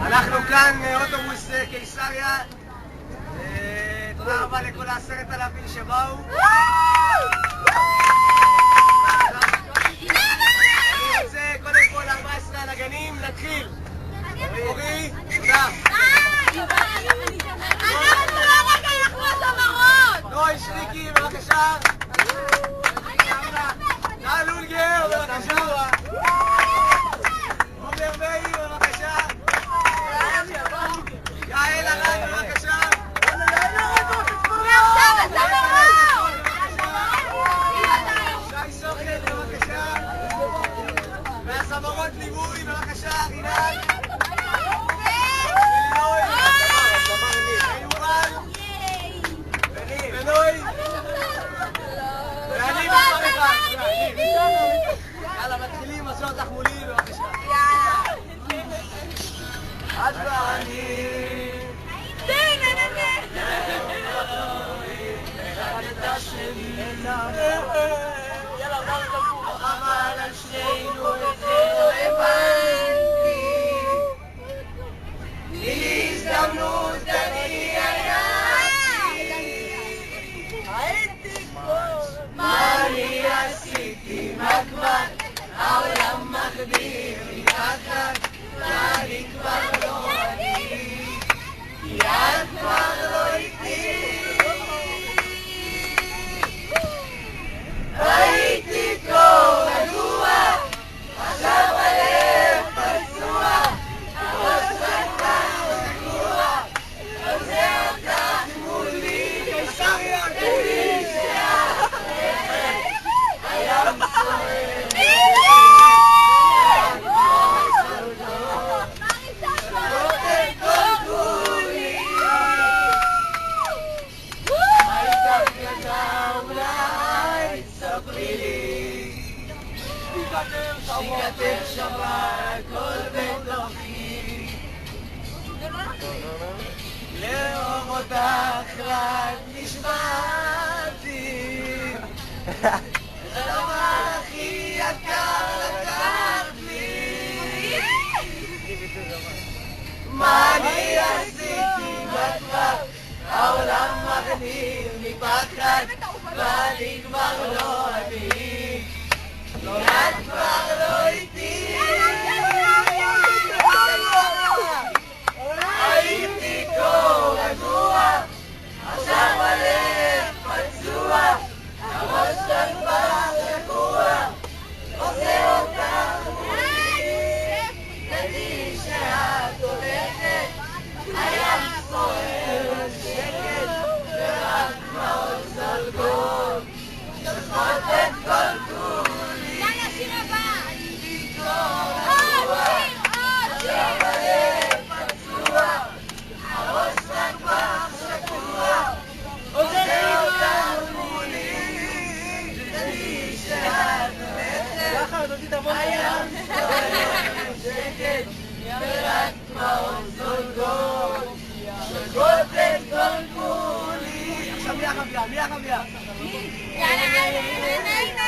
אנחנו כאן אוטובוס קיסריה. תודה רבה לכל 10,000 שבאו. אני רוצה קודם כל 14 הנגנים, נתחיל. אורי, תודה. אנחנו לא רגע, אנחנו הזמרות! נוי שריקי, בבקשה. נא לולגר, בבקשה. עומר מאיר, בבקשה. יעל ארד, בבקשה. ועכשיו הזמרות! שי סוכן, בבקשה. והזמרות ליווי, בבקשה. רינת. ונוי. ואני מספר אחד. יאללה, מתחילים, עשו אותך מולי, בבקשה. את ואני. יאללה, בואו נדברו. אבל על שנינו את זה לא הבנתי. תני הזדמנות, אני הייתי מה אני עשיתי, מה כבר העולם מחדיר לי תחת, ואני כבר לא אני, כי את כבר לא איתי. הייתי כה רגוע, עכשיו הלב פצוע, הראש כבר רגוע, רוצה אותך מולי, קיסריה כלי שאת הים סוער. שתיקתך שווה הכל בתוכי, לאהוב אותך רק נשבעתי, זה הדבר הכי יקר לקחת לי. מה אני עשיתי כבר העולם מחדיר לי פחד, ואני כבר לא אני, את כבר לא איתי. הייתי כה רגוע, עכשיו הלב פצוע, הראש כבר רגוע, עושה אותך מולי, תדעי שאת הולכת, הים סוער שקט, ורק דמעות זולגות שוטפות את כל כולי. ורק דמעות זולגות שוטפות את כל כולי. עכשיו מי החבייה? יאללה,